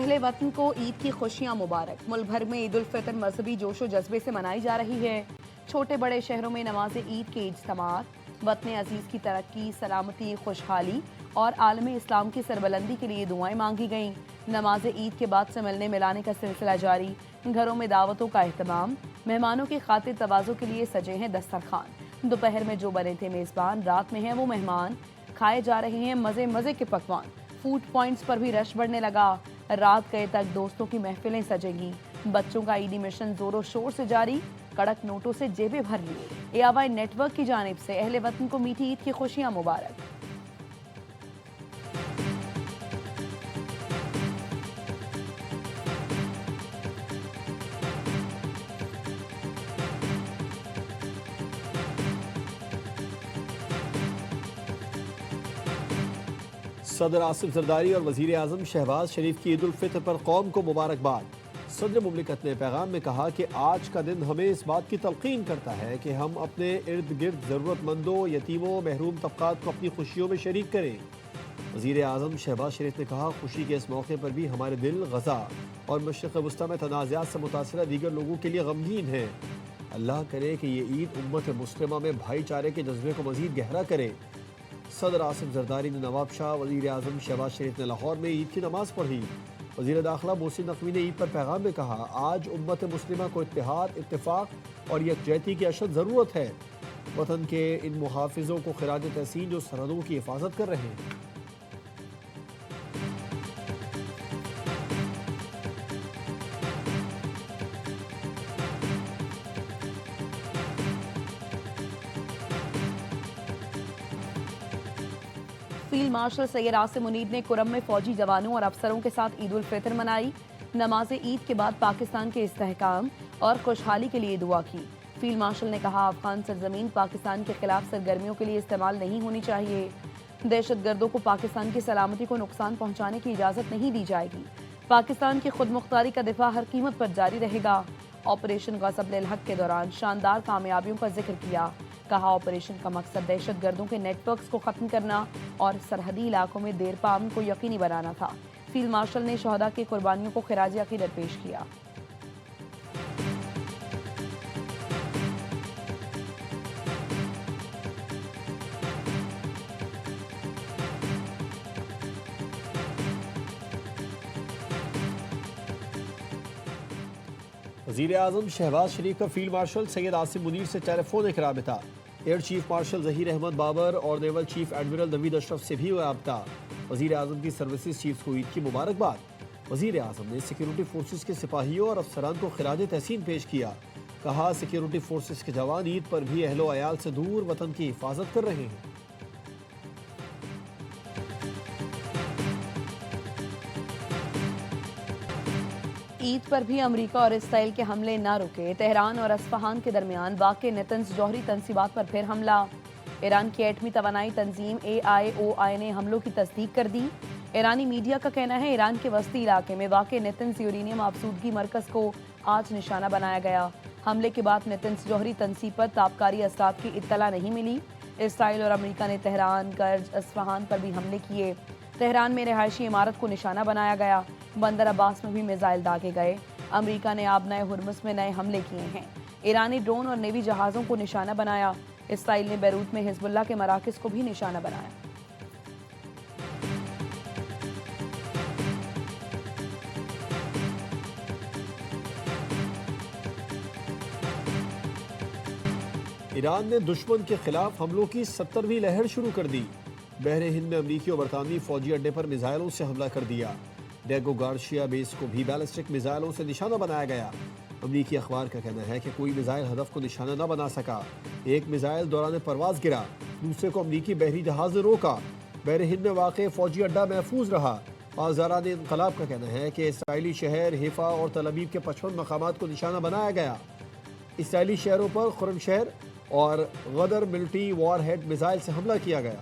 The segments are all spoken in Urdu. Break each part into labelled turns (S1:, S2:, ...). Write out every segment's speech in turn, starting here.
S1: اہل وطن کو عید کی خوشیاں مبارک۔ ملک بھر میں عید الفطر مذہبی جوش و جذبے سے منائی جا رہی ہے۔ چھوٹے بڑے شہروں میں نماز عید کے اجتماعات، وطن عزیز کی ترقی، سلامتی، خوشحالی اور عالم اسلام کی سربلندی کے لیے دعائیں مانگی گئیں۔ نماز عید کے بعد سے ملنے ملانے کا سلسلہ جاری، گھروں میں دعوتوں کا اہتمام، مہمانوں کی خاطر تواضع کے لیے سجے ہیں دسترخوان۔ دوپہر میں جو بنے تھے میزبان، رات میں ہیں وہ مہمان، کھائے جا رہے ہیں مزے مزے کے پکوان۔ فوڈ پوائنٹس پر بھی رش بڑھنے لگا، رات گئے تک دوستوں کی محفلیں سجیں گی۔ بچوں کا عیدی مشن زور و شور سے جاری، کڑک نوٹوں سے جیبیں بھر لیے۔ ARY نیٹ ورک کی جانب سے اہل وطن کو میٹھی عید کی خوشیاں مبارک۔
S2: صدر آصف زرداری اور وزیر اعظم شہباز شریف کی عید الفطر پر قوم کو مبارکباد۔ صدر مملکت نے پیغام میں کہا کہ آج کا دن ہمیں اس بات کی تلقین کرتا ہے کہ ہم اپنے ارد گرد ضرورت مندوں، یتیموں، محروم طبقات کو اپنی خوشیوں میں شریک کریں۔ وزیر اعظم شہباز شریف نے کہا، خوشی کے اس موقع پر بھی ہمارے دل غزہ اور مشرق وسطیٰ میں تنازعات سے متاثرہ دیگر لوگوں کے لیے غمگین ہیں۔ اللہ کرے کہ یہ عید امت مسلمہ میں بھائی چارے کے جذبے کو مزید گہرا کرے۔ صدر آصف زرداری نے نواب شاہ، وزیر اعظم شہباز شریف نے لاہور میں عید کی نماز پڑھی۔ وزیر داخلہ محسن نقوی نے عید پر پیغام میں کہا، آج امت مسلمہ کو اتحاد، اتفاق اور یکجہتی کی اشد ضرورت ہے۔ وطن کے ان محافظوں کو خراج تحسین جو سرحدوں کی حفاظت کر رہے ہیں۔
S1: فیلڈ مارشل سید عاصم منیر نے کرم میں فوجی جوانوں اور افسروں کے ساتھ عید الفطر منائی۔ نماز عید کے بعد پاکستان کے استحکام اور خوشحالی کے لیے دعا کی۔ فیلڈ مارشل نے کہا، افغان سرزمین پاکستان کے خلاف سرگرمیوں کے لیے استعمال نہیں ہونی چاہیے۔ دہشت گردوں کو پاکستان کی سلامتی کو نقصان پہنچانے کی اجازت نہیں دی جائے گی۔ پاکستان کی خود مختاری کا دفاع ہر قیمت پر جاری رہے گا۔ آپریشن غصب للحق کے دوران شاندار کامیابیوں کا ذکر کیا۔ کہا، آپریشن کا مقصد دہشت گردوں کے نیٹ ورکس کو ختم کرنا اور سرحدی علاقوں میں دیر پا امن کو یقینی بنانا تھا۔ فیلڈ مارشل نے شہداء کی قربانیوں کو خراج عقیدت پیش کیا۔
S2: وزیر اعظم شہباز شریف کا فیلڈ مارشل سید عاصم منیر سے ٹیلی فونک رابطہ، air chief marshal Zaheer Ahmed Babar اور نیول چیف ایڈمرل نوید اشرف سے بھی رابطہ۔ وزیر اعظم کی سروسز چیفز کو عید کی مبارکباد۔ وزیر اعظم نے سیکیورٹی فورسز کے سپاہیوں اور افسران کو خراج تحسین پیش کیا۔ کہا، سیکیورٹی فورسز کے جوان عید پر بھی اہل و عیال سے دور وطن کی حفاظت کر رہے ہیں۔
S1: عید پر بھی امریکہ اور اسرائیل کے حملے نہ رکے۔ تہران اور اصفہان کے درمیان واقع نیتنز جوہری تنصیبات پر پھر حملہ۔ ایران کی ایٹمی توانائی تنظیم AIOI نے حملوں کی تصدیق کر دی۔ ایرانی میڈیا کا کہنا ہے، ایران کے وسطی علاقے میں واقع نیتنز یورینیم آبسودگی مرکز کو آج نشانہ بنایا گیا۔ حملے کے بعد نیتنز جوہری تنصیب پر تابکاری اثرات کی اطلاع نہیں ملی۔ اسرائیل اور امریکہ نے تہران، کرج، اصفہان پر بھی حملے کیے۔ تہران میں رہائشی عمارت کو نشانہ بنایا گیا۔ بندر عباس میں بھی میزائل داغے گئے۔ امریکہ نے آبنائے ہرمز میں نئے حملے کیے ہیں۔ ایرانی ڈرون اور نیوی جہازوں کو نشانہ بنایا۔ اسرائیل نے بیروت میں حزب اللہ کے مراکز کو بھی نشانہ بنایا۔
S2: ایران نے دشمن کے خلاف حملوں کی 70ویں لہر شروع کر دی۔ بحر ہند میں امریکی اور برطانوی فوجی اڈے پر میزائلوں سے حملہ کر دیا۔ ڈیگو گارشیا بیس کو بھی بیلسٹک میزائلوں سے نشانہ بنایا گیا۔ امریکی اخبار کا کہنا ہے کہ کوئی میزائل ہدف کو نشانہ نہ بنا سکا۔ ایک میزائل دوران پرواز گرا، دوسرے کو امریکی بحری جہاز نے روکا۔ بحر ہند میں واقع فوجی اڈہ محفوظ رہا۔ آزاران انقلاب کا کہنا ہے کہ اسرائیلی شہر حیفا اور تل ابیب کے 55 مقامات کو نشانہ بنایا گیا۔ اسرائیلی شہروں پر خرم شہر اور غدر ملٹری وار ہیڈ میزائل سے حملہ کیا گیا۔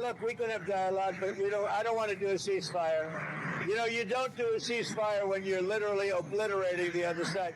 S3: Look, we can have dialogue, but I don't want to do a ceasefire. You don't do a ceasefire when you're literally obliterating the other side.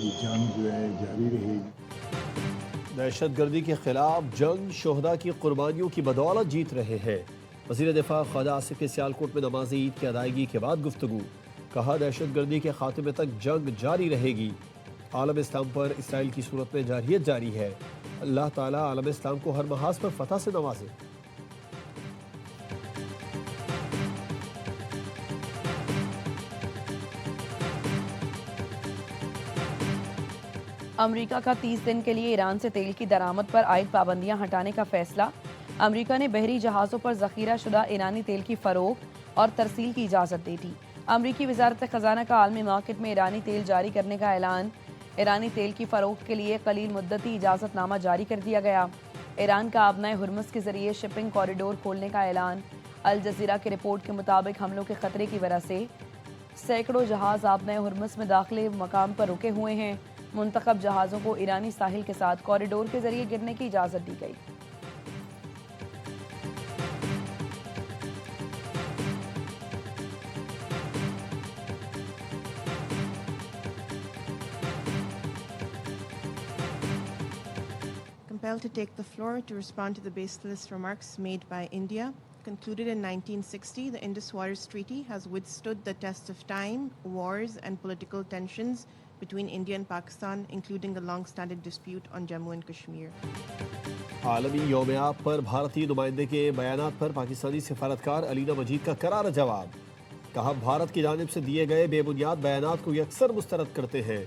S4: یہ جنگ جو ہے جاری رہے گی۔
S2: دہشت گردی کے خلاف جنگ شہداء کی قربانیوں کی بدولت جیت رہے ہیں۔ وزیر دفاع خواجہ آصف کی سیالکوٹ میں نماز عید کی ادائیگی کے بعد گفتگو، کہا دہشت گردی کے خاتمے تک جنگ جاری رہے گی۔ عالم اسلام پر اسرائیل کی صورت میں جارحیت جاری ہے، اللہ تعالیٰ عالم اسلام کو ہر محاذ پر فتح سے نوازے۔
S1: امریکہ کا 30 دن کے لیے ایران سے تیل کی درآمد پر عائد پابندیاں ہٹانے کا فیصلہ۔ امریکہ نے بحری جہازوں پر ذخیرہ شدہ ایرانی تیل کی فروخت اور ترسیل کی اجازت دے دی۔ امریکی وزارت خزانہ کا عالمی مارکیٹ میں ایرانی تیل جاری کرنے کا اعلان۔ ایرانی تیل کی فروخت کے لیے قلیل مدتی اجازت نامہ جاری کر دیا گیا۔ ایران کا آبنائے ہرمز کے ذریعے شپنگ کوریڈور کھولنے کا اعلان۔ الجزیرہ کی رپورٹ کے مطابق حملوں کے خطرے کی وجہ سے سینکڑوں جہاز آبنائے ہرمز میں داخلے مقام پر رکے ہوئے ہیں۔ منتخب جہازوں کو ایرانی ساحل کے ساتھ کوریڈور کے ذریعے گرنے کی اجازت دی گئی۔
S5: Compelled to take the floor to respond to the baseless remarks made by India. Concluded in 1960, the Indus Waters Treaty has withstood the test of time, wars and political tensions between India and Pakistan, including a long-standing dispute on Jammu and Kashmir.
S2: عالمی یوم آب پر بھارتی نمائندے کے بیانات پر پاکستانی سفارتکار علینا مجید کا کرارا جواب، کہا بھارت کی جانب سے دیے گئے بے بنیاد بیانات کو یکسر مسترد کرتے ہیں۔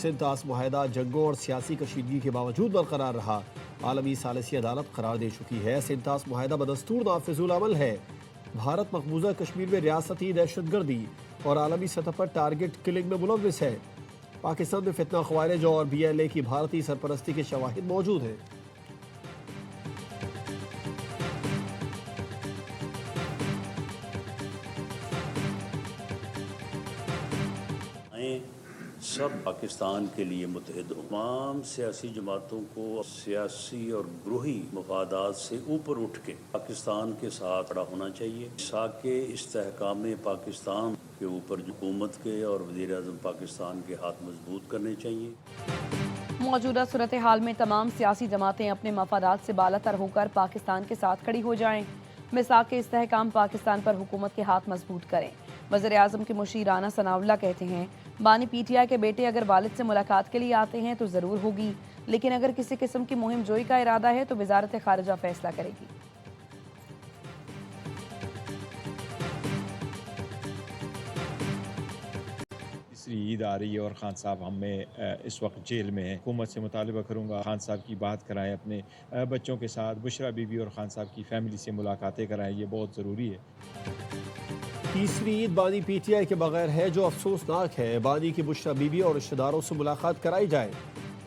S2: سنتاس معاہدہ جنگوں اور سیاسی کشیدگی کے باوجود برقرار رہا، عالمی ثالثی عدالت قرار دے چکی ہے۔ سنتاس معاہدہ بدستور نافذ العمل ہے۔ بھارت مقبوضہ کشمیر میں ریاستی دہشت گردی اور عالمی سطح پر ٹارگٹ کلنگ میں ملوث ہے۔ پاکستان میں فتنہ خوارج اور BLA کی بھارتی سرپرستی کے شواہد موجود ہیں۔
S6: سب پاکستان کے لیے متحد ہوں، تمام سیاسی جماعتوں کو سیاسی اور گروہی مفادات سے اوپر اٹھ کے پاکستان کے ساتھ کھڑا ہونا چاہیے۔ ساکے استحکام پاکستان کے اوپر حکومت کے اور وزیر اعظم پاکستان کے ہاتھ مضبوط کرنے چاہیے۔
S1: موجودہ صورتحال میں تمام سیاسی جماعتیں اپنے مفادات سے بالاتر ہو کر پاکستان کے ساتھ کھڑی ہو جائیں، میثاق استحکام پاکستان پر حکومت کے ہاتھ مضبوط کریں۔ وزیر اعظم کے مشیر رانا ثناء اللہ کہتے ہیں، بانی PTI کے بیٹے اگر والد سے ملاقات کے لیے آتے ہیں تو ضرور ہوگی، لیکن اگر کسی قسم کی مہم جوئی کا ارادہ ہے تو وزارت خارجہ فیصلہ کرے گی۔
S7: تیسری عید آ رہی ہے اور خان صاحب ہمیں اس وقت جیل میں ہیں۔ حکومت سے مطالبہ کروں گا خان صاحب کی بات کرائیں، اپنے بچوں کے ساتھ بشرا بی بی اور خان صاحب کی فیملی سے ملاقاتیں کرائیں، یہ بہت ضروری ہے۔
S2: تیسری عید بانی PTI کے بغیر ہے جو افسوسناک ہے۔ بانی کی بشرا بی بی اور رشتہ داروں سے ملاقات کرائی جائے۔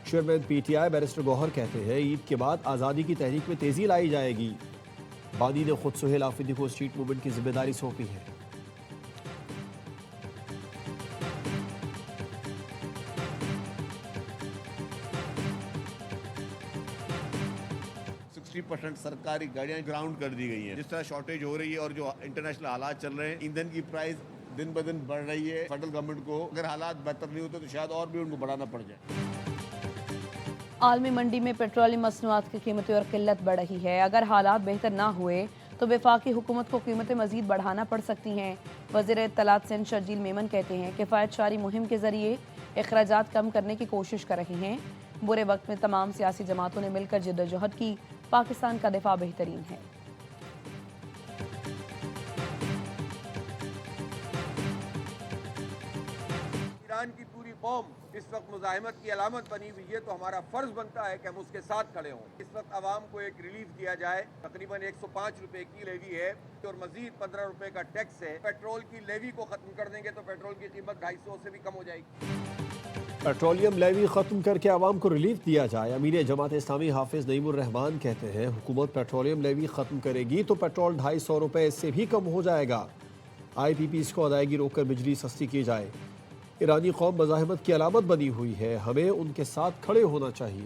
S2: چیئرمین PTI بیرسٹر گوہر کہتے ہیں عید کے بعد آزادی کی تحریک میں تیزی لائی جائے گی۔ بانی نے خود سہیل آفریدی کو اسٹریٹ موومنٹ کی ذمہ داری سونپی ہے۔
S8: سرکاری گاڑیاں گراؤنڈ کر دی گئی ہیں۔ جس طرح شارٹیج ہو رہی ہے اور جو انٹرنیشنل حالات چل رہے ہیں، ایندھن کی پرائز دن بدن بڑھ رہی ہے۔ فیڈرل گورنمنٹ کو اگر حالات بہتر نہیں ہوتے تو شاید اور بھی ان کو بڑھانا پڑ جائے۔
S1: عالمی منڈی میں پیٹرولیم مصنوعات کی قیمتیں اور قلت بڑھ رہی ہے۔ اگر حالات بہتر نہ ہوئے تو وفاقی حکومت کو قیمتیں مزید بڑھانا پڑ سکتی ہیں۔ وزیر اطلاعات سندھ شرجیل میمن کہتے ہیں کفایت شاری مہم کے ذریعے اخراجات کم کرنے کی کوشش کر رہے ہیں۔ برے وقت میں تمام سیاسی جماعتوں نے مل کر جدوجہد کی، پاکستان کا دفاع بہترین ہے۔
S9: ایران کی پوری قوم اس وقت مزاحمت کی علامت بنی ہوئی ہے، تو ہمارا فرض بنتا ہے کہ ہم اس کے ساتھ کھڑے ہوں۔ اس وقت عوام کو ایک ریلیف دیا جائے، تقریباً 105 روپے کی لیوی ہے اور مزید 15 روپے کا ٹیکس ہے۔ پیٹرول کی لیوی کو ختم کر دیں گے تو پیٹرول کی قیمت 250 سے بھی کم ہو جائے گی۔
S2: پیٹرولیم لیوی ختم کر کے عوام کو ریلیف دیا جائے۔ امیر جماعت اسلامی حافظ نعیم الرحمان کہتے ہیں حکومت پیٹرولیم لیوی ختم کرے گی تو پیٹرول 250 روپے سے بھی کم ہو جائے گا۔ IPPs کو ادائیگی روک کر بجلی سستی کی جائے۔ ایرانی قوم مزاحمت کی علامت بنی ہوئی ہے، ہمیں ان کے ساتھ کھڑے ہونا چاہیے۔